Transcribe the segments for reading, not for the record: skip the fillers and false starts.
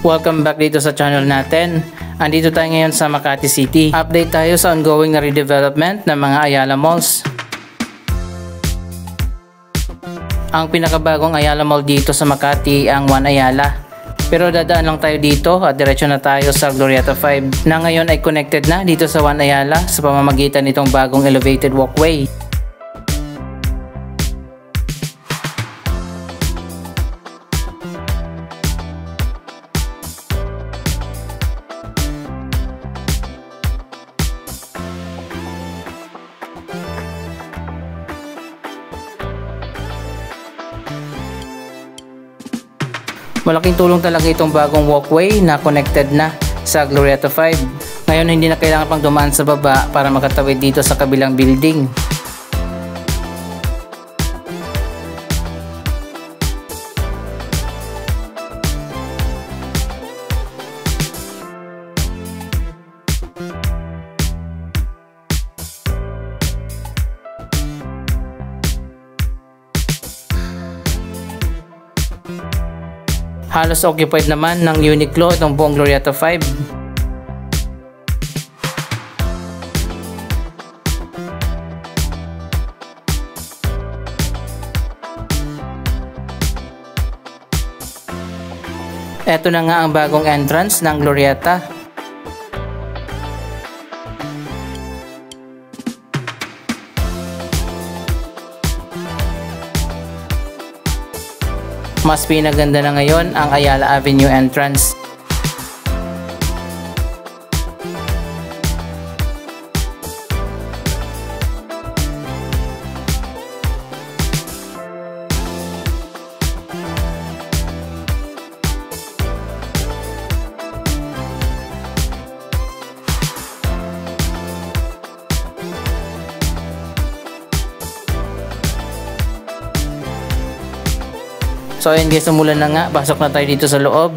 Welcome back dito sa channel natin. Andito tayo ngayon sa Makati City. Update tayo sa ongoing na redevelopment ng mga Ayala Malls. Ang pinakabagong Ayala Mall dito sa Makati ang One Ayala. Pero dadaan lang tayo dito at diretso na tayo sa Glorieta 5 na ngayon ay connected na dito sa One Ayala sa pamamagitan nitong bagong elevated walkway. Malaking tulong talaga itong bagong walkway na connected na sa Glorieta 5. Ngayon hindi na kailangan pang dumaan sa baba para makatawid dito sa kabilang building. Halos occupied naman ng Uniqlo itong buong Glorieta 5. Ito na nga ang bagong entrance ng Glorieta. Mas pinaganda na ngayon ang Ayala Avenue entrance. So ayun guys, umulan na nga. Pasok na tayo dito sa loob.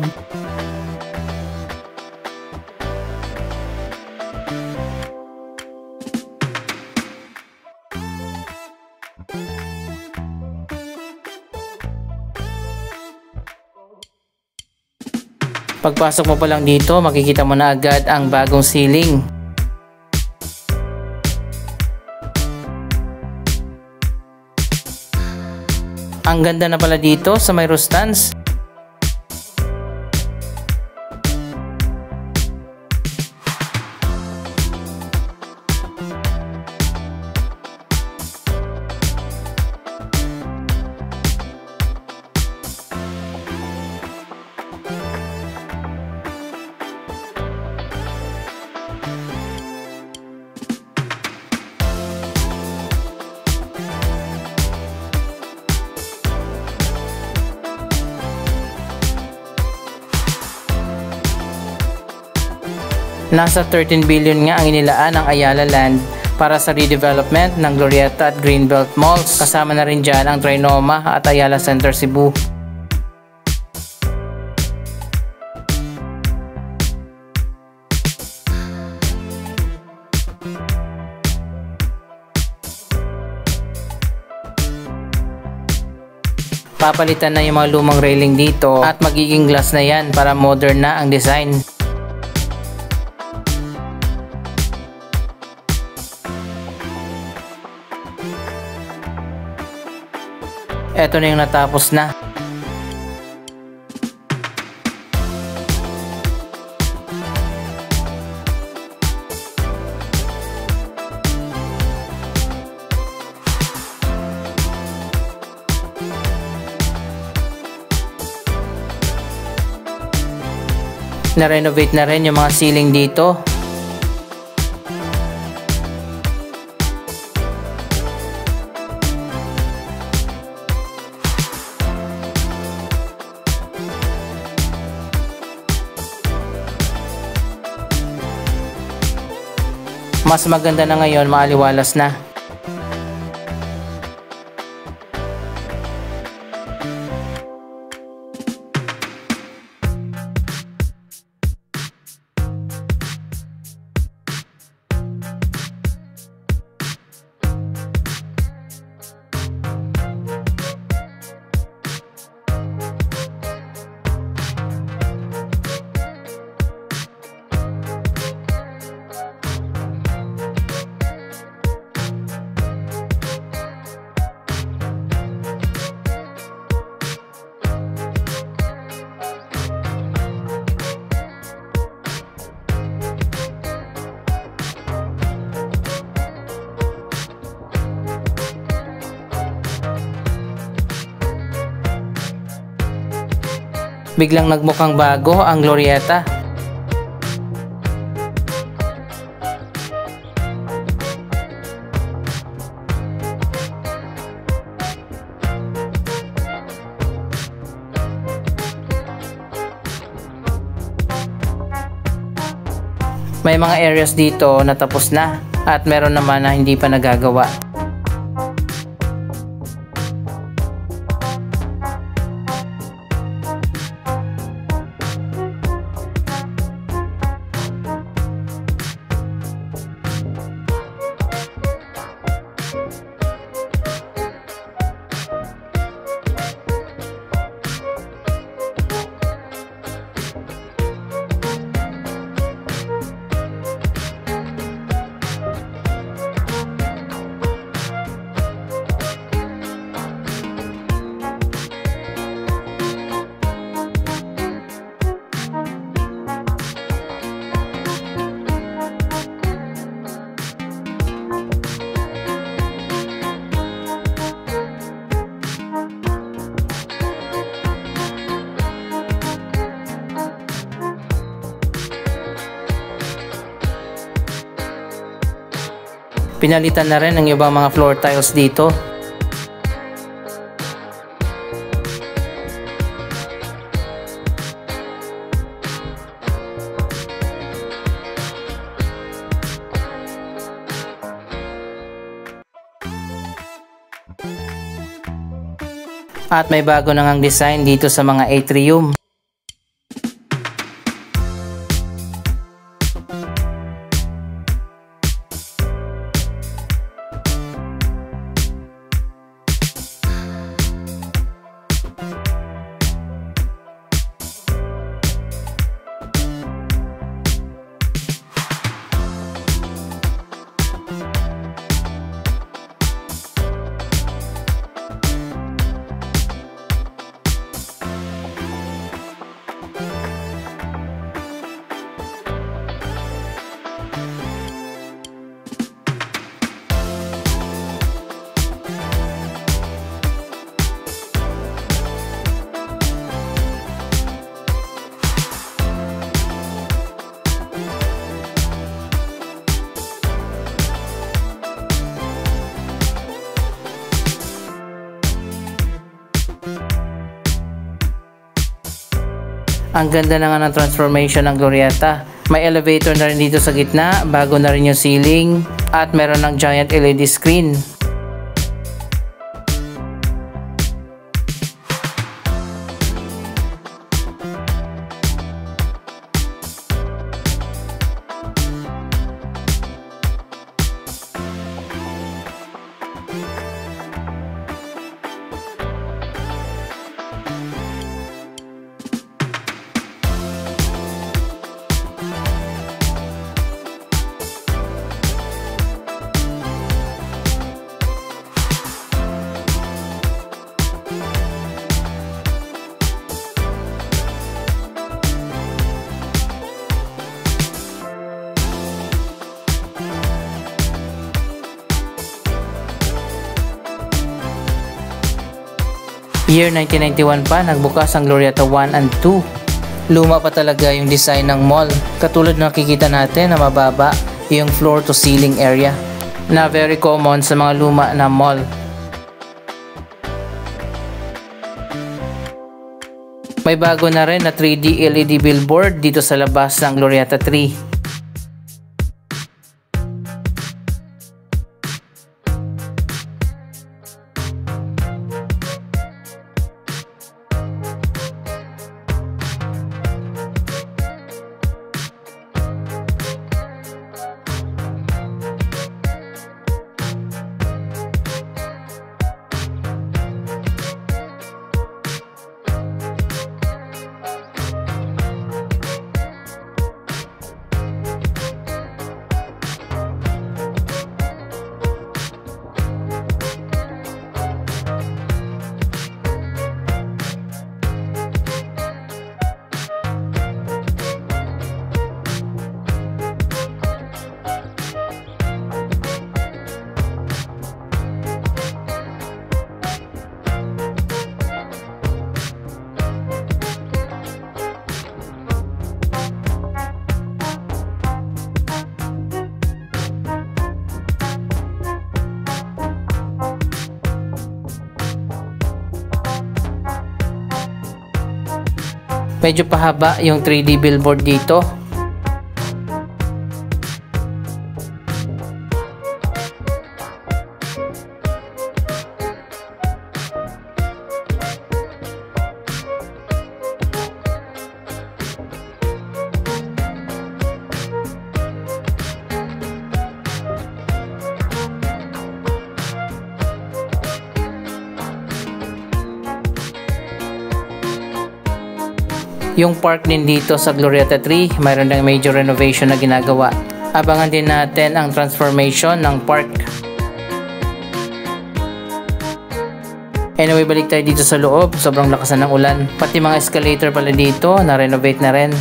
Pagpasok mo pa lang dito, makikita mo na agad ang bagong ceiling. Ang ganda na pala dito sa may rustans. Nasa 13 billion nga ang inilaan ng Ayala Land para sa redevelopment ng Glorieta at Greenbelt Malls. Kasama na rin dyan ang Trinoma at Ayala Center Cebu. Papalitan na yung mga lumang railing dito at magiging glass na yan para modern na ang design. Ito na yung natapos na. Na-renovate na rin yung mga ceiling dito. Mas maganda na ngayon, maaliwalas na. Biglang nagmukhang bago ang Glorietta. May mga areas dito na tapos na at meron naman na hindi pa nagagawa. Pinalitan na rin ang ibang mga floor tiles dito. At may bago na ngang design dito sa mga atrium. Ang ganda na nga ng transformation ng Glorietta. May elevator na rin dito sa gitna, bago na rin yung ceiling, at meron ng giant LED screen. Year 1991 pa, nagbukas ang Glorietta 1 and 2. Luma pa talaga yung design ng mall. Katulad na nakikita natin na mababa yung floor to ceiling area na very common sa mga luma na mall. May bago na rin na 3D LED billboard dito sa labas ng Glorietta 3. Medyo pahaba yung 3D billboard dito. Yung park din dito sa Glorieta 3, mayroon ng major renovation na ginagawa. Abangan din natin ang transformation ng park. Anyway, balik tayo dito sa loob. Sobrang lakas ng ulan. Pati mga escalator pala dito, na-renovate na rin.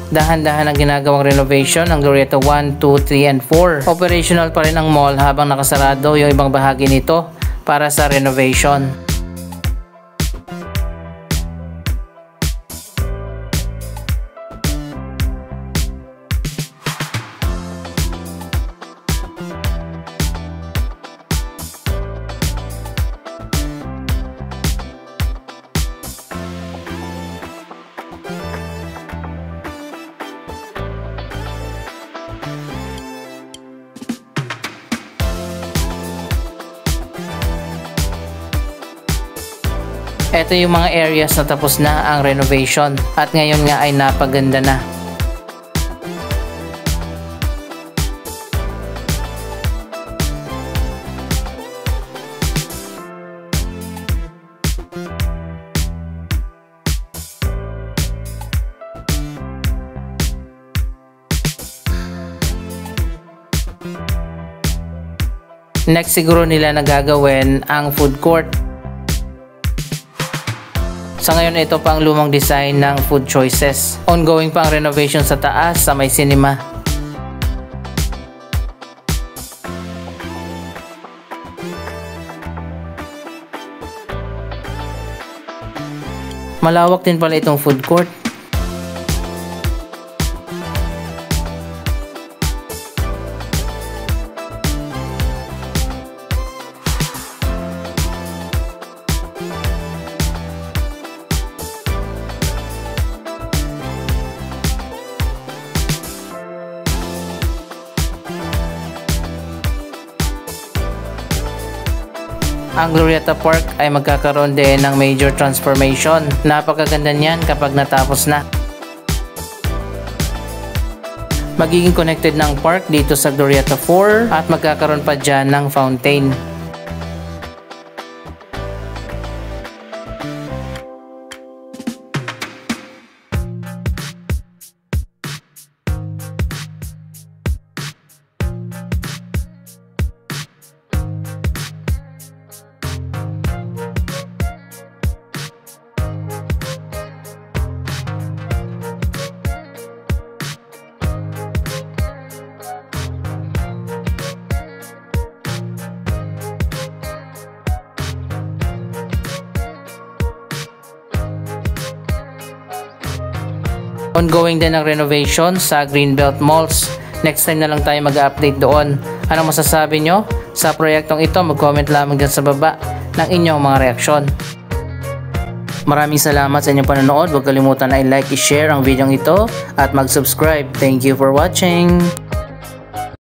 Dahan-dahan ang ginagawang renovation ng Glorieta 1, 2, 3, and 4. Operational pa rin ang mall habang nakasarado yung ibang bahagi nito para sa renovation. Ito yung mga areas na tapos na ang renovation at ngayon nga ay napaganda na. Next siguro nila na gagawin ang food court. Sa ngayon ito pa ang lumang design ng food choices. Ongoing pa ang renovation sa taas sa may cinema. Malawak din pala itong food court. Ang Glorieta Park ay magkakaroon din ng major transformation. Napakaganda niyan kapag natapos na. Magiging connected ng park dito sa Glorieta 4 at magkakaroon pa dyan ng fountain. Ongoing din ang renovation sa Greenbelt Malls. Next time na lang tayo mag-update doon. Anong masasabi nyo sa proyektong ito? Mag-comment lamang dyan sa baba ng inyong mga reaksyon. Maraming salamat sa inyong panonood. Huwag kalimutan na i-like, i-share ang video ito at mag-subscribe. Thank you for watching!